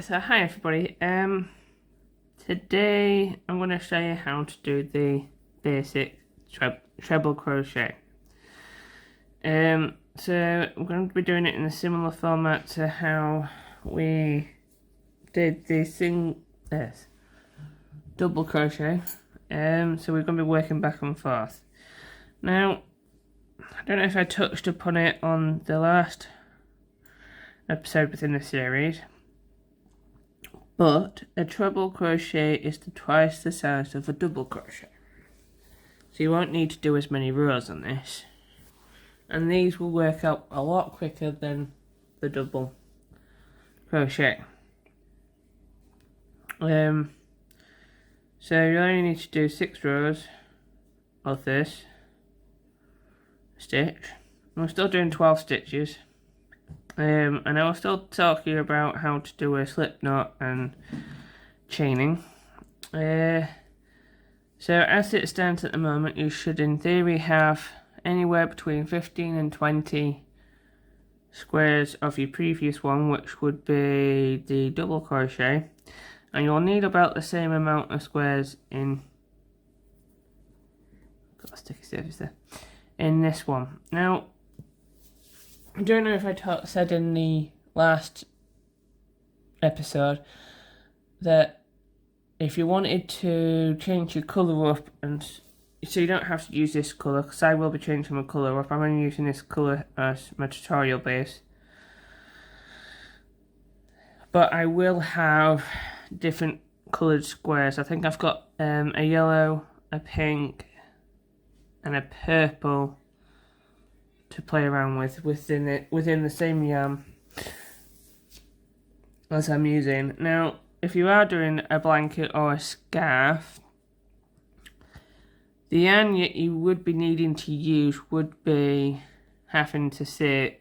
So hi everybody. Today I'm going to show you how to do the basic treble crochet. So I'm going to be doing it in a similar format to how we did the double crochet. So we're going to be working back and forth. Now, I don't know if I touched upon it on the last episode within the series, but a treble crochet is twice the size of a double crochet. So you won't need to do as many rows on this. And these will work out a lot quicker than the double crochet. So you only need to do 6 rows of this stitch. I'm still doing 12 stitches. And I will still talk to you about how to do a slip knot and chaining. So as it stands at the moment, you should in theory have anywhere between 15 and 20 squares of your previous one, which would be the double crochet, and you'll need about the same amount of squares in this one. Now, I don't know if I said in the last episode that if you wanted to change your colour up, and so you don't have to use this colour, because I will be changing my colour up. I'm only using this colour as my tutorial base, but I will have different coloured squares. I think I've got a yellow, a pink and a purple to play around with within the same yarn as I'm using. Now, if you are doing a blanket or a scarf, the yarn you would be needing to use would be having to say,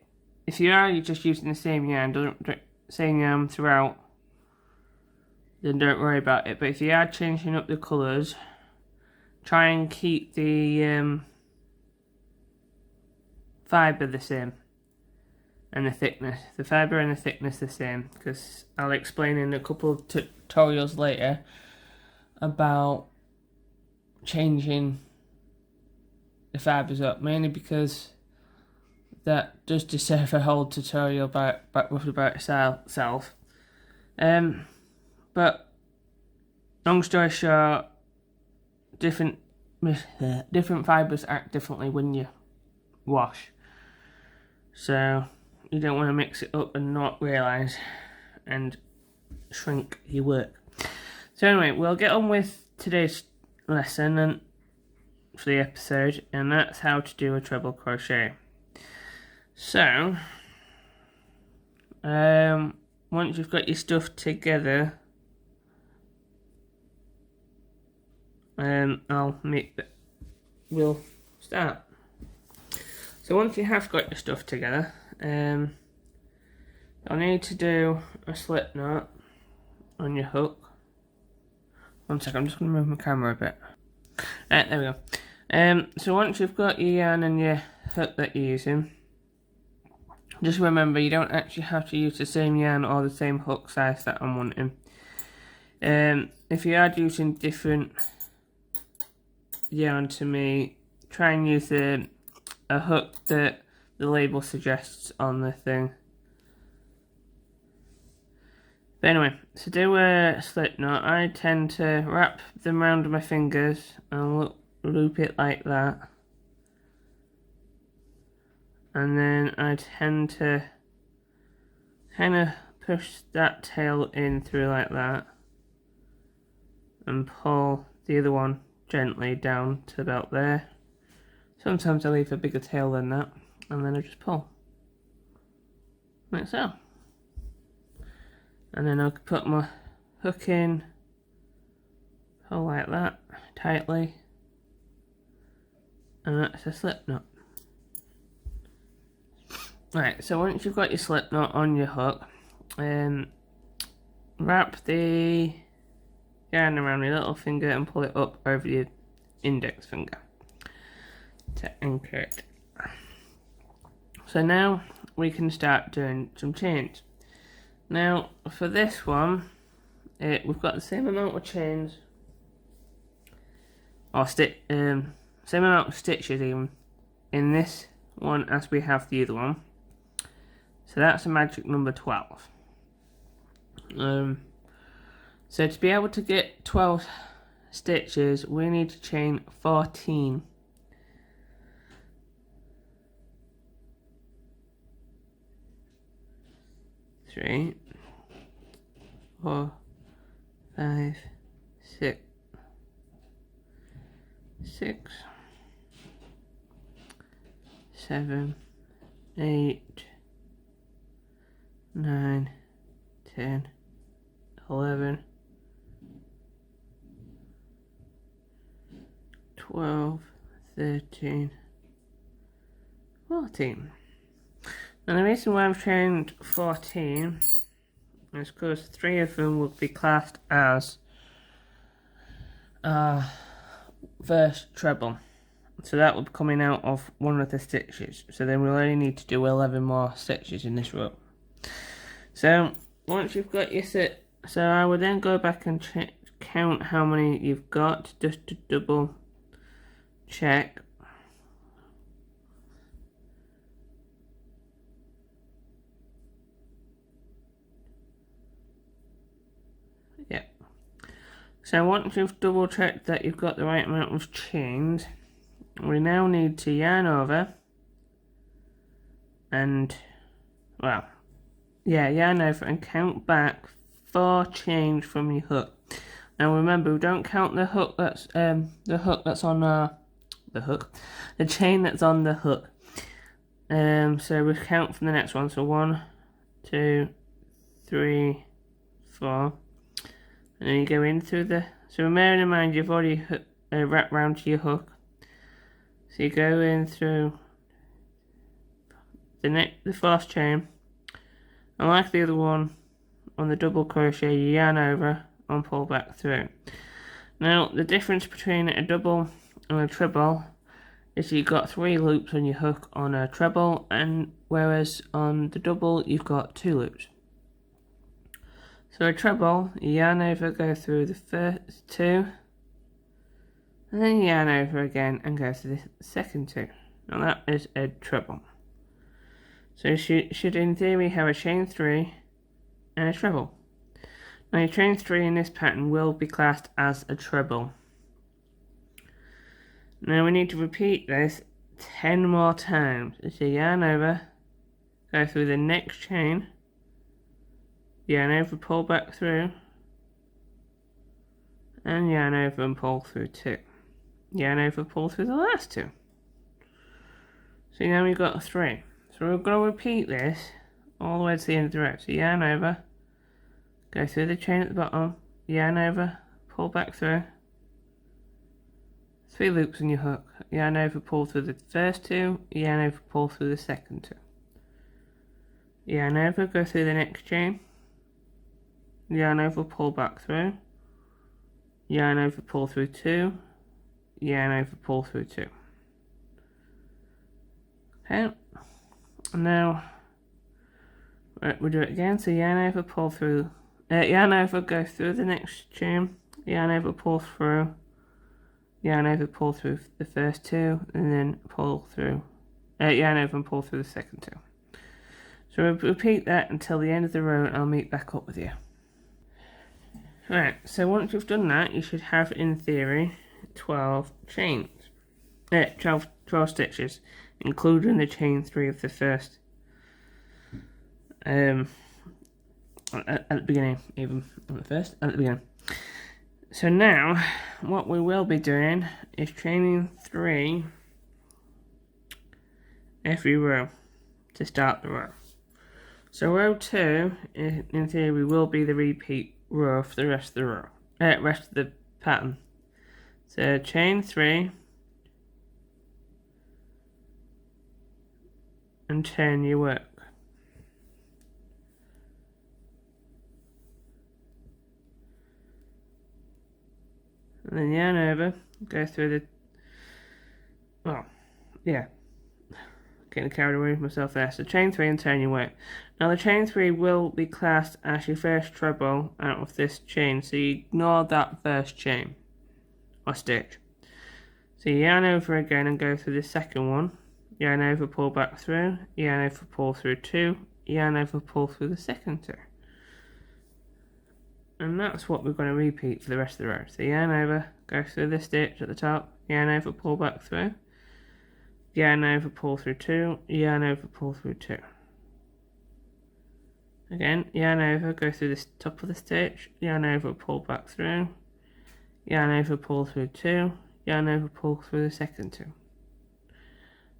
if you are just using the same yarn throughout, then don't worry about it. But if you are changing up the colours, try and keep the fibre the same and the thickness, the fibre and the thickness the same, because I'll explain in a couple of tutorials later about changing the fibres up, mainly because that does deserve a whole tutorial about itself. But long story short, different fibres act differently when you wash. So you don't want to mix it up and not realise and shrink your work. So anyway, we'll get on with today's lesson and for the episode, and that's how to do a treble crochet. So once you've got your stuff together, we'll start. So once you have got your stuff together, you'll need to do a slip knot on your hook. One second, I'm just going to move my camera a bit. Right, there we go. So once you've got your yarn and your hook that you're using, just remember you don't actually have to use the same yarn or the same hook size that I'm wanting. If you are using different yarn to me, try and use a hook that the label suggests on the thing. But anyway, to do a slip knot, I tend to wrap them around my fingers and loop it like that. And then I tend to kind of push that tail in through like that and pull the other one gently down to about there. Sometimes I leave a bigger tail than that, and then I just pull, like so. And then I'll put my hook in, pull like that, tightly, and that's a slip knot. Right, so once you've got your slip knot on your hook, wrap the yarn around your little finger and pull it up over your index finger to anchor it. So now we can start doing some chains. Now for this one, we've got the same amount of chains, or same amount of stitches even in this one as we have the other one. So that's a magic number 12. So to be able to get 12 stitches, we need to chain 14. 3, 4, 5, 6, 6, 7, 8, 9, 10, 11, 12, 13, 14. And the reason why I've chained 14 is because 3 of them will be classed as first treble. So that will be coming out of one of the stitches. So then we'll only need to do 11 more stitches in this row. So once you've got your set, so I will then go back and count how many you've got, just to double check. Yeah. So once you've double checked that you've got the right amount of chains, we now need to yarn over and, well, yeah, yarn over and count back 4 chains from your hook. Now remember, we don't count the hook that's on the chain that's on the hook. So we count from the next one. So 1, 2, 3, 4, and then you go in through the. So bearing in mind you've already wrapped round to your hook. So you go in through the first chain, and like the other one on the double crochet, you yarn over and pull back through. Now the difference between a double and a treble is you've got 3 loops on your hook on a treble, and whereas on the double you've got 2 loops. So a treble, you yarn over, go through the first 2, and then you yarn over again and go to the second 2. Now that is a treble. So you should in theory have a chain 3 and a treble. Now your chain 3 in this pattern will be classed as a treble. Now we need to repeat this 10 more times. So yarn over, go through the next chain, yarn over, pull back through, and yarn over and pull through 2. Yarn over, pull through the last 2. So now we've got 3. So we're going to repeat this all the way to the end of the row. So yarn over, go through the chain at the bottom, yarn over, pull back through, 3 loops in your hook, yarn over, pull through the first 2, yarn over, pull through the second 2. Yarn over, go through the next chain, yarn over, pull back through, yarn over, pull through 2, yarn over, pull through 2. Okay, and now we'll do it again. So yarn over, pull through, yarn over, go through the next chain, yarn over, pull through, yarn over, pull through the first 2, and then pull through, yarn over and pull through the second 2. So we'll repeat that until the end of the row, and I'll meet back up with you. Right, so once you've done that, you should have, in theory, 12 chains. 12 stitches, including the chain 3 of the first. At the beginning, even on the first, at the beginning. So now, what we will be doing is chaining 3 every row to start the row. So row 2, in theory, will be the repeat row for the rest of the row, rest of the pattern. So chain 3 and turn your work. And then yarn over, go through the, getting carried away with myself there. So chain 3 and turn your work. Now the chain 3 will be classed as your first treble out of this chain, so you ignore that first chain or stitch. So you yarn over again and go through the second one, yarn over, pull back through, yarn over, pull through 2, yarn over, pull through the second 2. And that's what we're going to repeat for the rest of the row. So yarn over, go through the stitch at the top, yarn over, pull back through, yarn over, pull through 2, yarn over, pull through 2. Again, yarn over, go through the top of the stitch, yarn over, pull back through, yarn over, pull through 2, yarn over, pull through the second 2.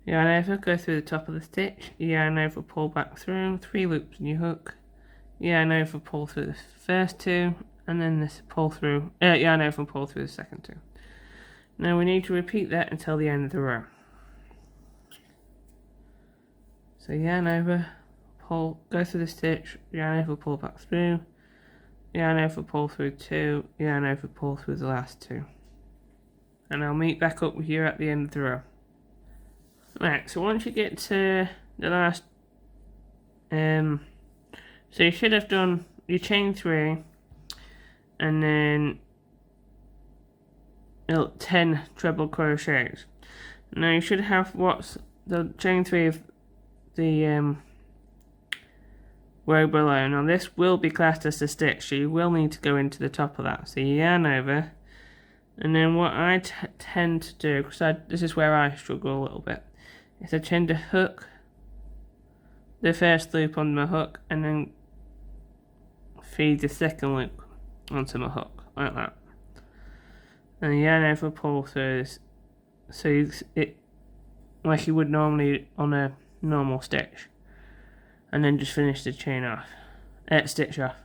Yarn over, go through the top of the stitch, yarn over, pull back through, 3 loops in your hook, yarn over, pull through the first 2, and then this pull through, yarn over and pull through the second 2. Now we need to repeat that until the end of the row. So yarn over, pull, go through the stitch, yarn over, pull back through, yarn over, pull through 2, yarn over, pull through the last 2. And I'll meet back up with you at the end of the row. Right, so once you get to the last, so you should have done your chain 3 and then 10 treble crochets. Now you should have what's the chain 3 of the row below. Now this will be classed as a stitch, so you will need to go into the top of that. So you yarn over, and then what I tend to do, because this is where I struggle a little bit, is I tend to hook the first loop on my hook and then feed the second loop onto my hook, like that. And yarn over, pull through this, so it like you would normally on a normal stitch, and then just finish the chain off, stitch off.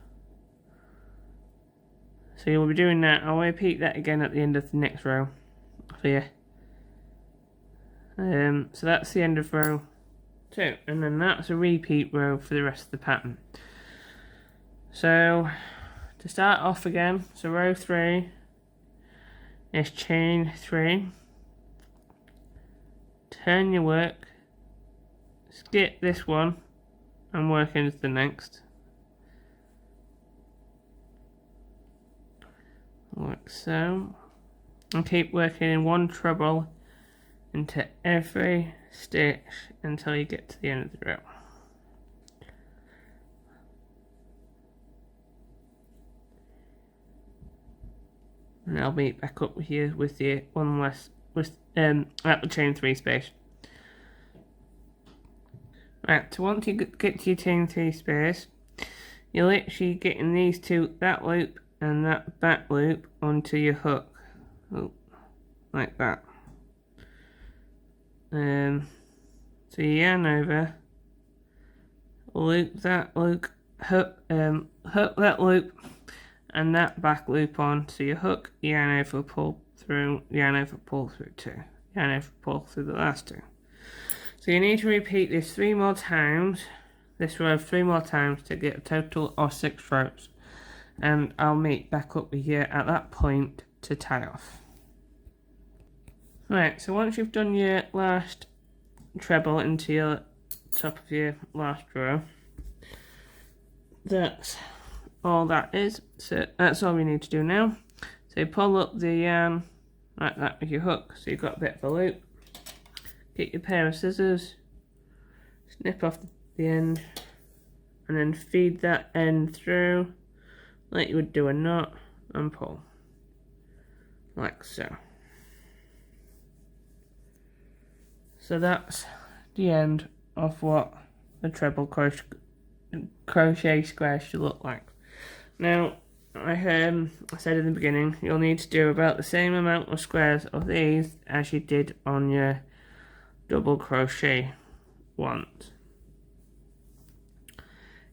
So you'll be doing that. I'll repeat that again at the end of the next row for you. So that's the end of row 2, and then that's a repeat row for the rest of the pattern. So to start off again, so row 3 is chain 3, turn your work, skip this one and work into the next, like so, and keep working in 1 treble into every stitch until you get to the end of the row. And I'll meet back up with you with the one less at the chain 3 space. Right, so once you get to your chain 3 space, you're literally getting these two, that loop and that back loop, onto your hook, like that. So you yarn over, loop that loop, hook that loop and that back loop on to your hook, yarn over, pull through, yarn over, pull through 2, yarn over, pull through the last 2. So you need to repeat this 3 more times, this row 3 more times to get a total of 6 rows. And I'll meet back up with you at that point to tie off. Right, so once you've done your last treble into your top of your last row, that's all that is. So that's all we need to do now. So you pull up the yarn like that with your hook, so you've got a bit of a loop. Get your pair of scissors, snip off the end, and then feed that end through like you would do a knot, and pull like so. So that's the end of what the treble crochet square should look like. Now, I said in the beginning, you'll need to do about the same amount of squares of these as you did on your double crochet ones.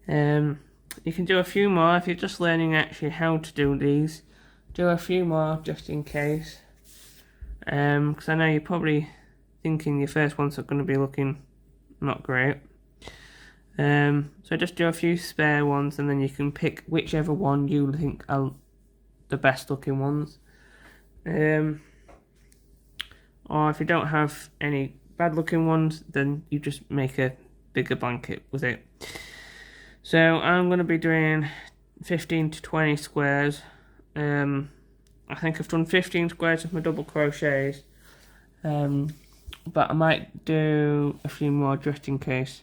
You can do a few more if you're just learning actually how to do these. Do a few more just in case, because I know you're probably thinking your first ones are going to be looking not great. So just do a few spare ones, and then you can pick whichever one you think are the best looking ones. Or if you don't have any bad looking ones, then you just make a bigger blanket with it. So I'm going to be doing 15 to 20 squares. I think I've done 15 squares with my double crochets, but I might do a few more just in case.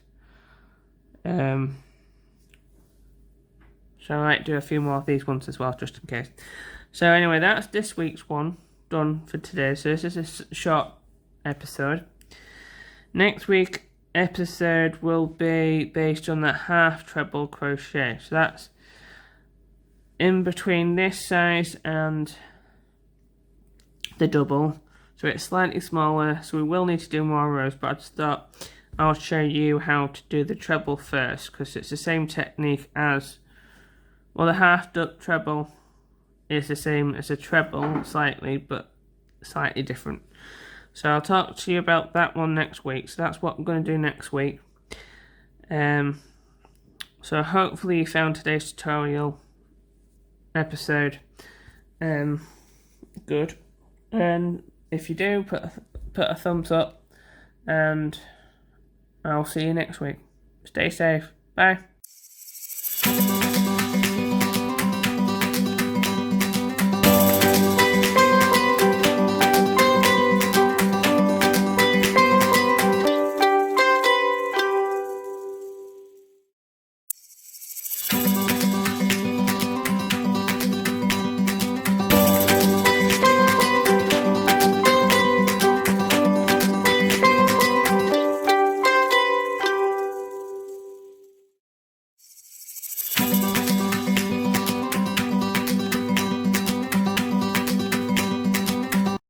So I might do a few more of these ones as well, just in case. So anyway, that's this week's one done for today. So this is a short episode. Next week episode will be based on the half treble crochet. So that's in between this size and the double. So it's slightly smaller, so we will need to do more rows, but I just thought I'll show you how to do the treble first, because it's the same technique as, well, the half treble is the same as a treble slightly, but slightly different. So I'll talk to you about that one next week. So that's what I'm going to do next week. So hopefully you found today's tutorial episode good, and if you do, put a thumbs up, and I'll see you next week. Stay safe. Bye.